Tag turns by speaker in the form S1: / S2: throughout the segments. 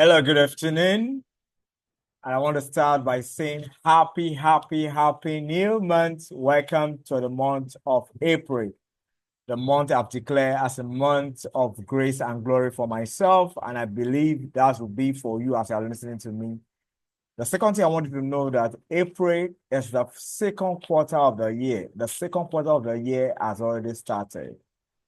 S1: Hello, good afternoon. And I want to start by saying happy new month. Welcome to the month of April, the month I've declared as a month of grace and glory for myself. And I believe that will be for you as you're listening to me. The second thing I want you to know that April is the second quarter of the year. The second quarter of the year has already started.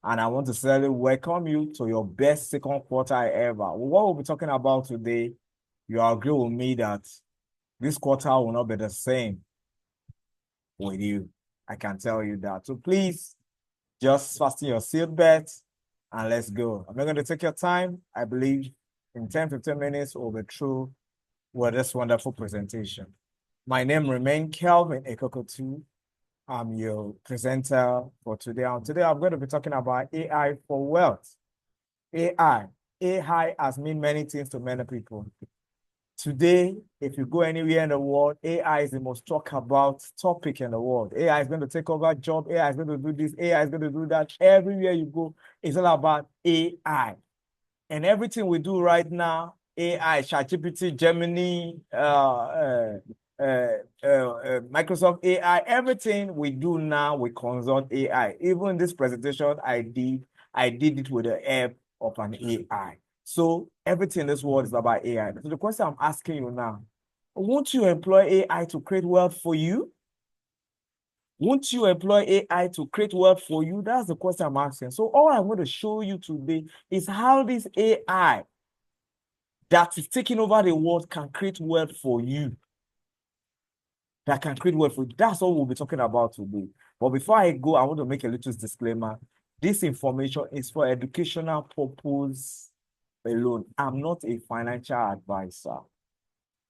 S1: And I want to sincerely welcome you to your best second quarter ever. What we'll be talking about today, you agree with me that this quarter will not be the same with you. I can tell you that. So please just fasten your seatbelt and let's go. I'm not going to take your time. I believe in 10-15 minutes we'll be through with this wonderful presentation. My name remains Kelvin Ekokotu. I'm your presenter for today. And today I'm going to be talking about AI for wealth. AI. AI has meant many things to many people. Today, if you go anywhere in the world, AI is the most talked about topic in the world. AI is going to take over job. AI is going to do this. AI is going to do that. Everywhere you go, it's all about AI. And everything we do right now, AI, ChatGPT, Gemini, Microsoft AI, everything we do now, we consult AI. Even this presentation I did it with the help of an AI. So everything in this world is about AI. So the question I'm asking you now, won't you employ AI to create wealth for you? Won't you employ AI to create wealth for you? That's the question I'm asking. So all I'm going to show you today is how this AI that is taking over the world can create wealth for you. That can create wealth for you. That's all we'll be talking about today. But before I go, I want to make a little disclaimer. This information is for educational purpose alone. I'm not a financial advisor.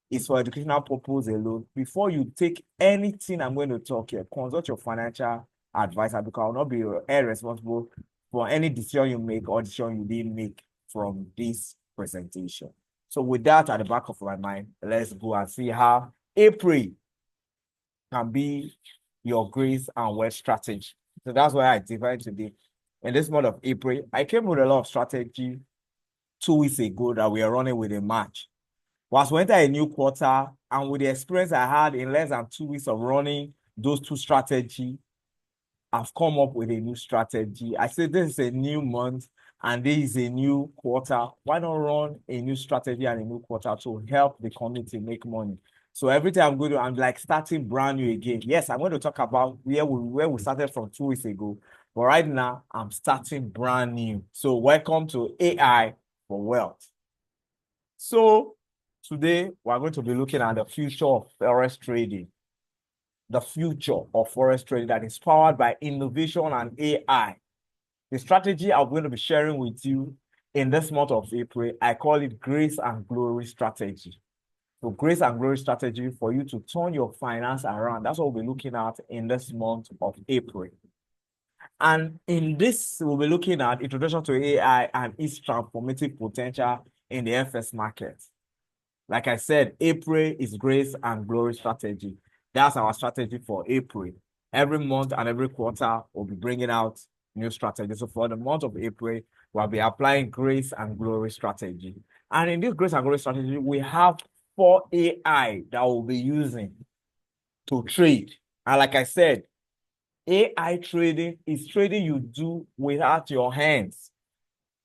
S1: It's for educational purpose alone. Before you take anything I'm going to talk here, consult your financial advisor because I will not be responsible for any decision you make or decision you didn't make from this presentation. So with that at the back of my mind, let's go and see how April can be your grace and wealth strategy. So that's why I divided today. In this month of April, I came with a lot of strategy 2 weeks ago that we are running with a March. Once we enter a new quarter, and with the experience I had in less than 2 weeks of running those two strategies, I've come up with a new strategy. I said this is a new month and this is a new quarter. Why not run a new strategy and a new quarter to help the community make money? So every time I'm like starting brand new again. Yes, I'm going to talk about where we started from 2 weeks ago. But right now, I'm starting brand new. So welcome to AI for Wealth. So today, we're going to be looking at the future of forest trading. The future of forest trading that is powered by innovation and AI. The strategy I'm going to be sharing with you in this month of April, I call it Grace and Glory Strategy. So Grace and Glory Strategy for you to turn your finance around. That's what we'll be looking at in this month of April. And in this, we'll be looking at introduction to AI and its transformative potential in the FS market. Like I said, April is Grace and Glory Strategy. That's our strategy for April. Every month and every quarter, we'll be bringing out new strategies. So for the month of April, we'll be applying Grace and Glory Strategy. And in this Grace and Glory Strategy, we have 4 AI that we'll be using to trade. And like I said, AI trading is trading you do without your hands.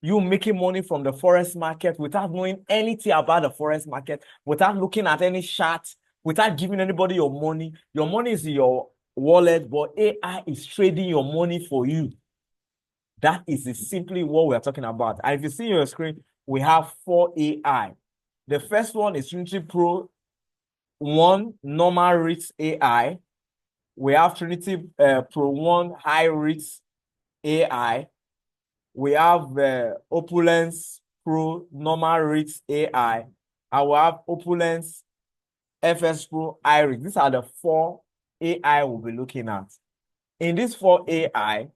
S1: You making money from the forex market without knowing anything about the forex market, without looking at any chart, without giving anybody your money. Your money is in your wallet, but AI is trading your money for you. That is simply what we're talking about. And if you see your screen, we have 4 AI. The first one is Trinity Pro 1 normal risk AI. We have Trinity Pro 1 high risk AI. We have Opulence Pro normal risk AI. And we have Opulence FS Pro high risk. These are the 4 AI we'll be looking at. In these 4 AI,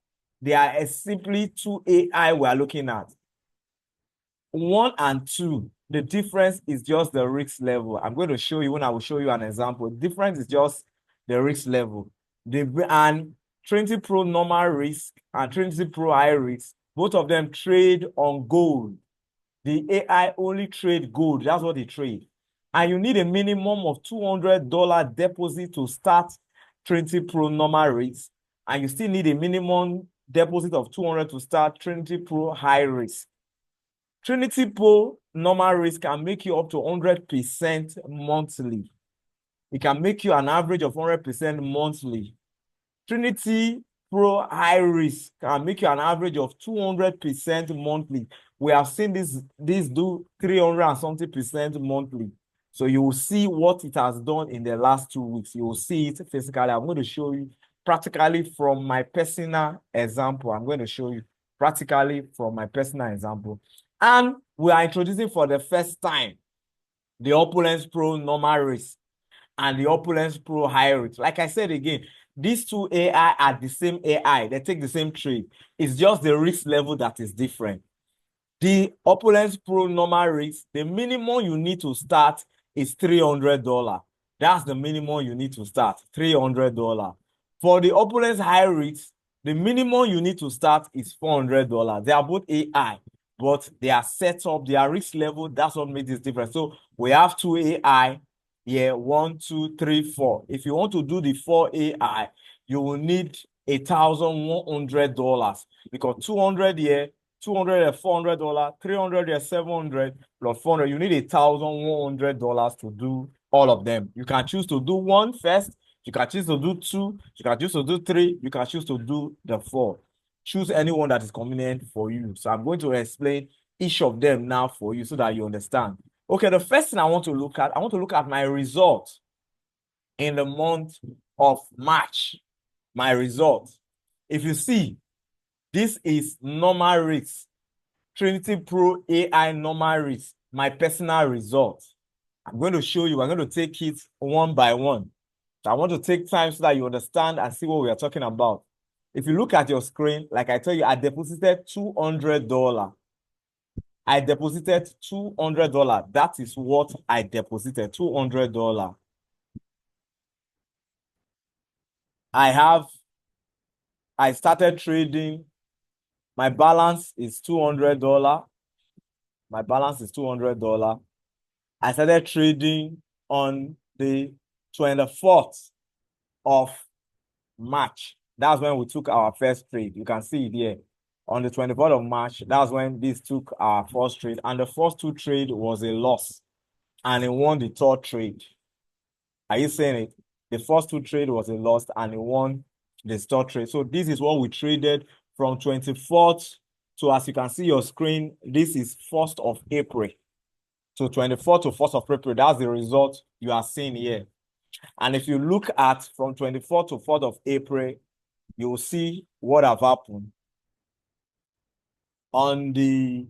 S1: there are simply 2 AI we are looking at. 1 and 2, the difference is just the risk level. I'm going to show you when I will show you an example. The difference is just the risk level. And Trinity Pro normal risk and Trinity Pro high risk, both of them trade on gold. The AI only trade gold. That's what they trade. And you need a minimum of $200 deposit to start Trinity Pro normal rates. And you still need a minimum deposit of 200 to start Trinity Pro high risk. Trinity Pro normal rates can make you up to 100% monthly. It can make you an average of 100% monthly. Trinity Pro high risk can make you an average of 200% monthly. We have seen this do 300 and something percent monthly. So you will see what it has done in the last 2 weeks. You will see it physically. I'm going to show you practically from my personal example. I'm going to show you practically from my personal example. And we are introducing for the first time the Opulence Pro normal risk and the Opulence Pro high risk. Like I said again, these two AI are the same AI. They take the same trade. It's just the risk level that is different. The Opulence Pro normal risk, the minimum you need to start is $300. That's the minimum you need to start, $300. For the Opulence high risk, the minimum you need to start is $400. They are both AI, but they are set up, their risk level, that's what makes this different. So we have two AI here, 1, 2, 3, 4. If you want to do the 4 AI, you will need $1,100 because 200 here, 200 is $400, 300 is 700 plus 400. You need $1,100 to do all of them. You can choose to do one first. You can choose to do two. You can choose to do three. You can choose to do the 4. Choose anyone that is convenient for you. So I'm going to explain each of them now for you so that you understand. Okay, the first thing I want to look at my result in the month of March. My result. If you see, this is normal risk. Trinity Pro AI normal risk. My personal result. I'm going to show you. I'm going to take it one by one. So I want to take time so that you understand and see what we are talking about. If you look at your screen, like I tell you, I deposited $200. I deposited $200. That is what I deposited, $200. I started trading. My balance is $200. My balance is $200. I started trading on the 24th of March. That's when we took our first trade. You can see it here. On the 24th of March, that's when this took our first trade. And the first 2 trade was a loss. And he won the 3rd trade. Are you saying it? The first 2 trade was a loss and he won the 3rd trade. So this is what we traded from 24th to, as you can see your screen, this is 1st of April. So 24th to 1st of April, that's the result you are seeing here. And if you look at from 24th to 4th of April, you will see what have happened. On the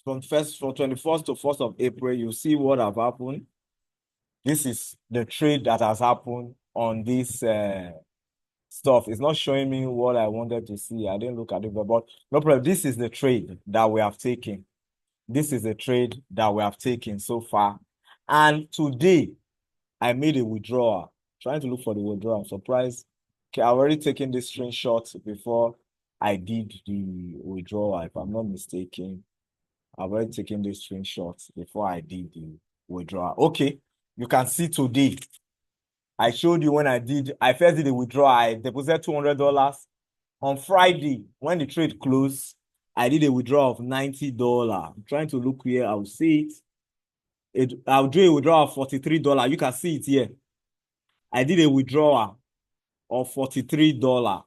S1: from 24th to 1st of April, you see what have happened. This is the trade that has happened on this stuff. It's not showing me what I wanted to see. I didn't look at it, but no problem. This is the trade that we have taken. This is the trade that we have taken so far. And today, I made a withdrawal. Trying to look for the withdrawal. I'm surprised. Okay, I've already taken this screenshot before I did the withdrawal, if I'm not mistaken. I've already taken this screenshot before I did the withdrawal. Okay, you can see today. I showed you when I first did the withdrawal. I deposited $200. On Friday, when the trade closed, I did a withdrawal of $90. I'm trying to look here. I'll see it. I'll do a withdrawal of $43. You can see it here. I did a withdrawal of $43.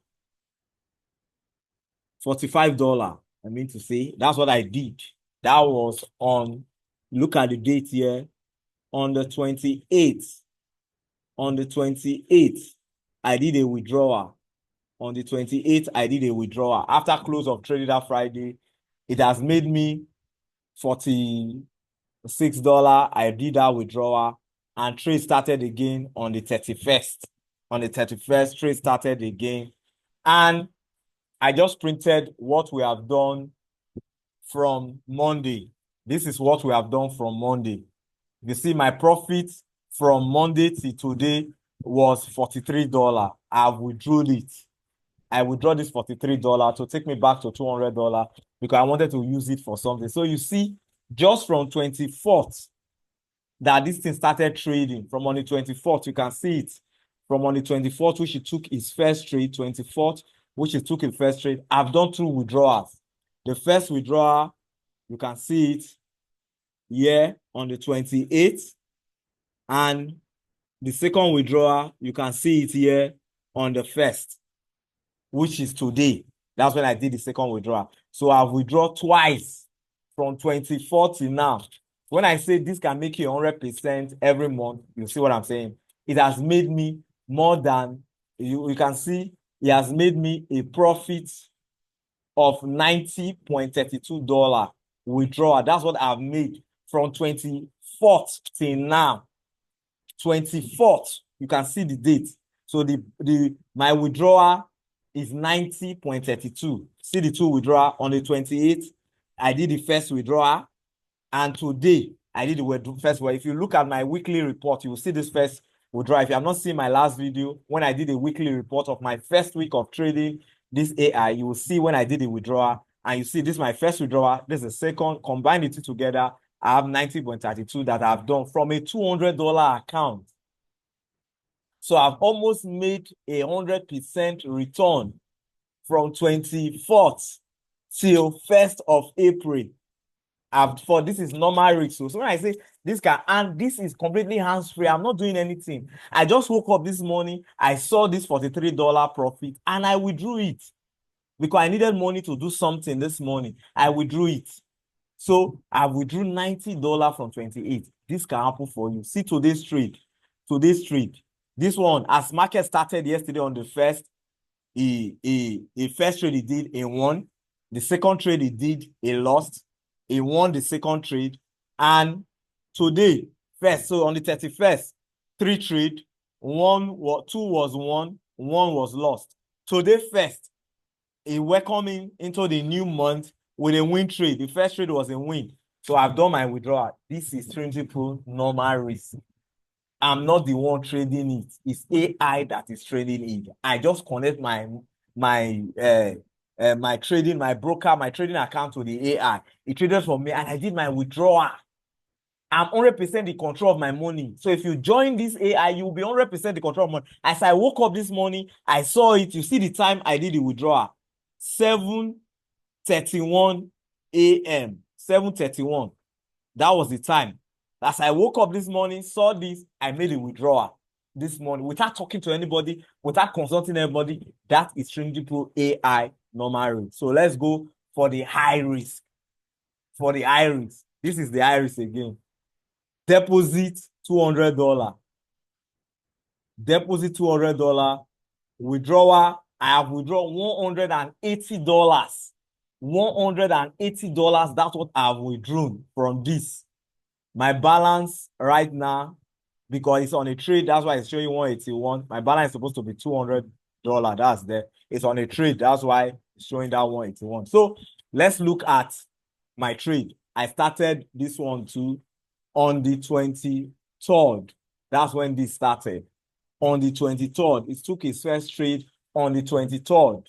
S1: $45, I mean to say. That's what I did. That was on, look at the date here, on the 28th. On the 28th, I did a withdrawal. On the 28th, I did a withdrawal. After close of trade that Friday, it has made me $46. I did that withdrawal, and trade started again on the 31st. On the 31st, trade started again. And I just printed what we have done from Monday. This is what we have done from Monday. You see, my profit from Monday to today was $43. I've withdrawn it. I withdraw this $43 to take me back to $200. because I wanted to use it for something. So you see, just from 24th that this thing started trading. From on the 24th, you can see it. From on the 24th, which he took his first trade, 24th, which he took his first trade. I've done 2 withdrawals. The first withdrawal, you can see it here on the 28th. And the second withdrawal, you can see it here on the 1st, which is today. That's when I did the second withdrawal. So I've withdrawn twice from 24th to now. When I say this can make you 100% every month, you see what I'm saying? It has made me more than, you can see, it has made me a profit of $90.32 withdrawal. That's what I've made from 24th till now. 24th, you can see the date. So my withdrawal is 90.32. See the 2 withdrawal on the 28th. I did the first withdrawal, and today I did the first one. If you look at my weekly report, you will see this first withdrawal. If you have not seen my last video, when I did a weekly report of my first week of trading this AI, you will see when I did the withdrawal, and you see this is my first withdrawal. This is the second. Combine the two together, I have 90.32 that I've done from a $200 account. So I've almost made 100% return from 24th till 1st of April. For this is normal risk. So when I say this can, and this is completely hands-free, I'm not doing anything. I just woke up this morning, I saw this $43 profit, and I withdrew it because I needed money to do something this morning. I withdrew it. So I withdrew $90 from 28. This can happen for you. See today's trade. Today's trade. This one, as market started yesterday on the 1st, a first trade he did, he won. The second trade he did, he lost. He won the second trade. And today, first, so on the 31st, 3 trade, 2 was won, 1 was lost. Today, first, he welcoming into the new month with a win trade. The first trade was a win. So I've done my withdrawal. This is Trinity Pro normal risk. I'm not the one trading it. It's AI that is trading it. I just connect my trading, my broker, my trading account to the AI. It traded for me, and I did my withdrawal. I'm 100% the control of my money. So if you join this AI, you'll be 100% the control of money. As I woke up this morning, I saw it. You see the time I did the withdrawal. 7:31 a.m. 7:31. That was the time. As I woke up this morning, saw this, I made a withdrawal this morning without talking to anybody, without consulting anybody. That is Trinity Pro AI normal risk. So let's go for the high risk. For the high risk. This is the high risk again. Deposit $200. Deposit $200. Withdrawal, I have withdrawn $180. $180. That's what I've withdrawn from this. My balance right now, because it's on a trade, that's why it's showing 181. My balance is supposed to be $200. That's there. It's on a trade. That's why it's showing that 181. So let's look at my trade. I started this one too on the 23rd. That's when this started. On the 23rd, it took its first trade on the 23rd.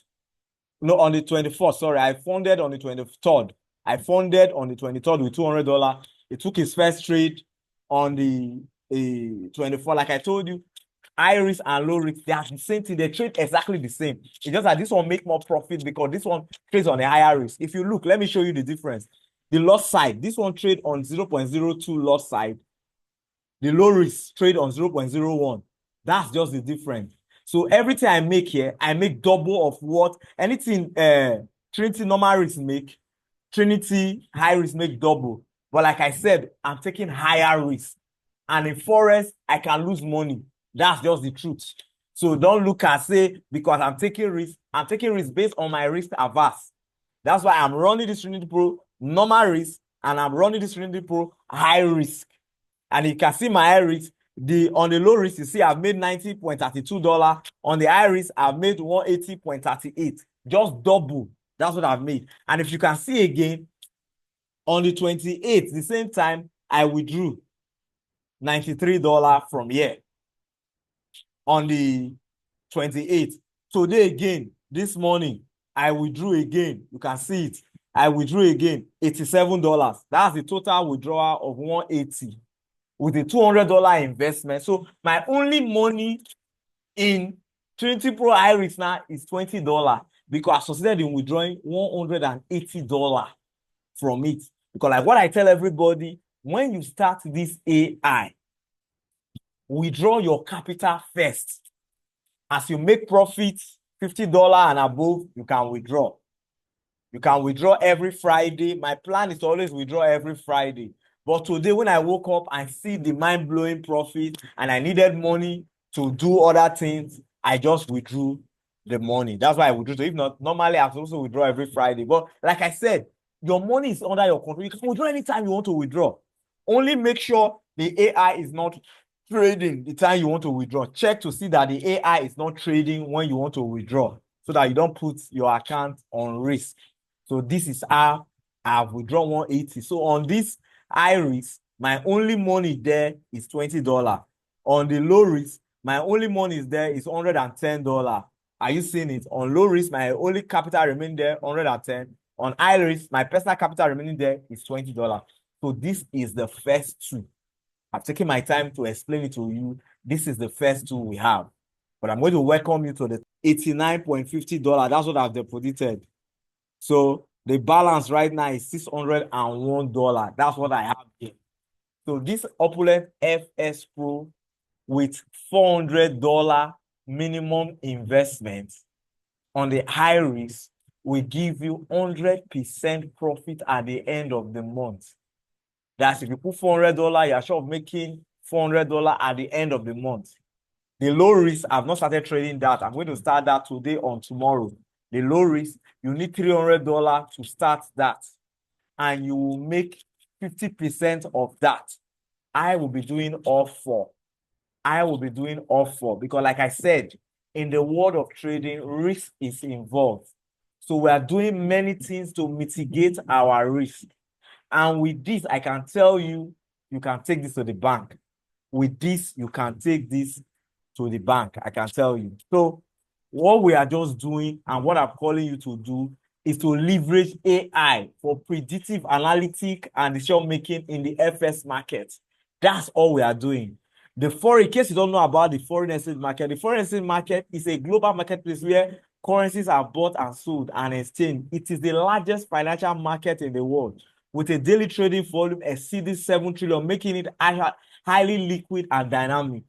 S1: No, on the 24th. Sorry, I funded on the 23rd. I funded on the 23rd with $200. It took his first trade on the 24th. Like I told you, high risk and low risk, they are the same thing. They trade exactly the same. It's just that this one make more profit because this one trades on a higher risk. If you look, let me show you the difference. The loss side, this one trade on 0.02 loss side. The low risk trade on 0.01. That's just the difference. So everything I make here, I make double of what anything Trinity normal risk make, Trinity high risk make double. But like I said, I'm taking higher risk. And in Forex, I can lose money. That's just the truth. So don't look and say, because I'm taking risk based on my risk averse. That's why I'm running this Trinity Pro normal risk, and I'm running this Trinity Pro high risk. And you can see my high risk. On the low risk, you see I've made $90.32. On the high risk, I've made $180.38. Just double. That's what I've made. And if you can see again, on the 28th, the same time, I withdrew $93 from here. On the 28th. Today again, this morning, I withdrew again. You can see it. I withdrew again, $87. That's the total withdrawal of 180 with a $200 investment. So my only money in Trinity Pro Iris now is $20 because I succeeded in withdrawing $180 from it. Because like what I tell everybody, when you start this AI, withdraw your capital first. As you make profits, $50 and above, you can withdraw. You can withdraw every Friday. My plan is to always withdraw every Friday. But today, when I woke up and see the mind-blowing profit and I needed money to do other things, I just withdrew the money. That's why I withdrew. So if not, normally I also withdraw every Friday. But like I said, your money is under your control. You can withdraw anytime you want to withdraw. Only make sure the AI is not trading the time you want to withdraw. Check to see that the AI is not trading when you want to withdraw so that you don't put your account on risk. So this is how I've withdrawn 180. So on this high risk, my only money there is $20. On the low risk, my only money is there is $110. Are you seeing it? On low risk, my only capital remaining there, 110. On high risk, my personal capital remaining there is $20. So this is the first two. I've taken my time to explain it to you. This is the first two we have. But I'm going to welcome you to the $89.50. That's what I've deposited. So the balance right now is $601. That's what I have here. So this opulent FS Pro with $400 minimum investment on the high risk will give you 100% profit at the end of the month. That's if you put $400, you're sure of making $400 at the end of the month. The low risk, I've not started trading that. I'm going to start that today or tomorrow. The low risk, you need $300 to start that. And you will make 50% of that. I will be doing all four. I will be doing all four. Because like I said, in the world of trading, risk is involved. So we are doing many things to mitigate our risk. And with this, I can tell you, you can take this to the bank. With this, you can take this to the bank, I can tell you. So what we are just doing and what I'm calling you to do is to leverage AI for predictive analytic and decision making in the FS market. That's all we are doing. In case you don't know about the foreign exchange market, the foreign exchange market is a global marketplace where currencies are bought and sold and exchanged. It is the largest financial market in the world with a daily trading volume exceeding 7 trillion, making it highly liquid and dynamic.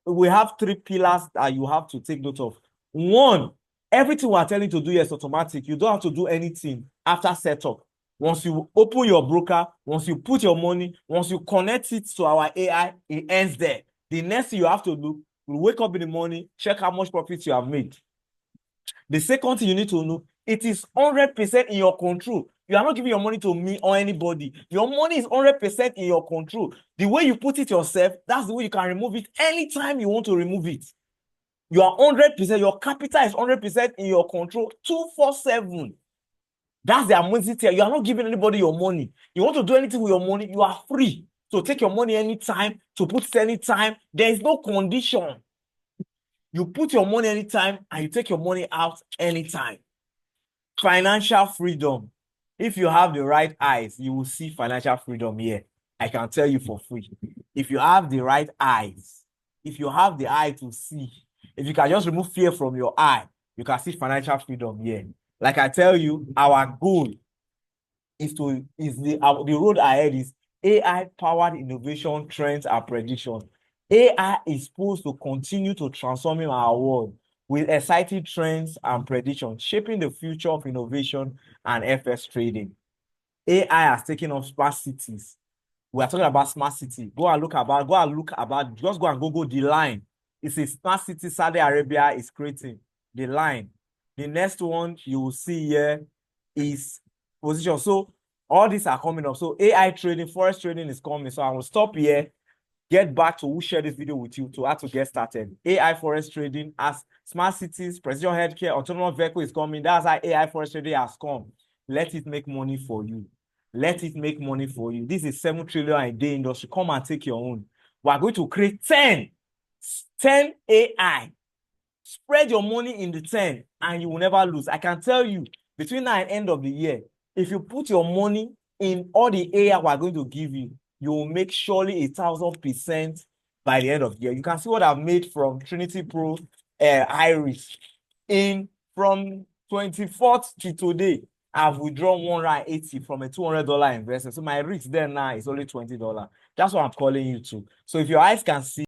S1: We have three pillars that you have to take note of. One, everything we are telling you to do here is automatic. You don't have to do anything after setup. Once you open your broker, once you put your money, once you connect it to our AI, it ends there. The next thing you have to do, you wake up in the morning, check how much profit you have made. The second thing you need to know, it is 100% in your control. You are not giving your money to me or anybody. Your money is 100% in your control. The way you put it yourself, that's the way you can remove it anytime you want to remove it. You are 100%, your capital is 100% in your control, 247. That's the amazing thing. You are not giving anybody your money. You want to do anything with your money, you are free. So take your money anytime, to put it anytime. There is no condition. You put your money anytime and you take your money out anytime. Financial freedom. If you have the right eyes, you will see financial freedom here. I can tell you for free. If you have the right eyes, if you have the eye to see, if you can just remove fear from your eye, you can see financial freedom here. Like I tell you, our goal is the road ahead is AI-powered innovation, trends, and prediction. AI is supposed to continue to transform our world with exciting trends and predictions, shaping the future of innovation and FS trading. AI has taken up smart cities. We are talking about smart city. Just go and Google the line. It's a smart city Saudi Arabia is creating. The line. The next one you will see here is position. So all these are coming up. So AI trading, forex trading is coming. So I will stop here. Get back to who shared this video with you to how to get started. AI forex trading as smart cities, precision healthcare, autonomous vehicle is coming. That's how AI forex trading has come. Let it make money for you. Let it make money for you. This is 7 trillion a day industry. Come and take your own. We are going to create 10 AI. Spread your money in the 10 and you will never lose. I can tell you, between now and end of the year, if you put your money in all the AI we're going to give you, you will make surely 1,000% by the end of the year. You can see what I've made from Trinity Pro Iris. In from 24th to today, I've withdrawn 180 from a $200 investment. So my risk there now is only $20. That's what I'm calling you to. So if your eyes can see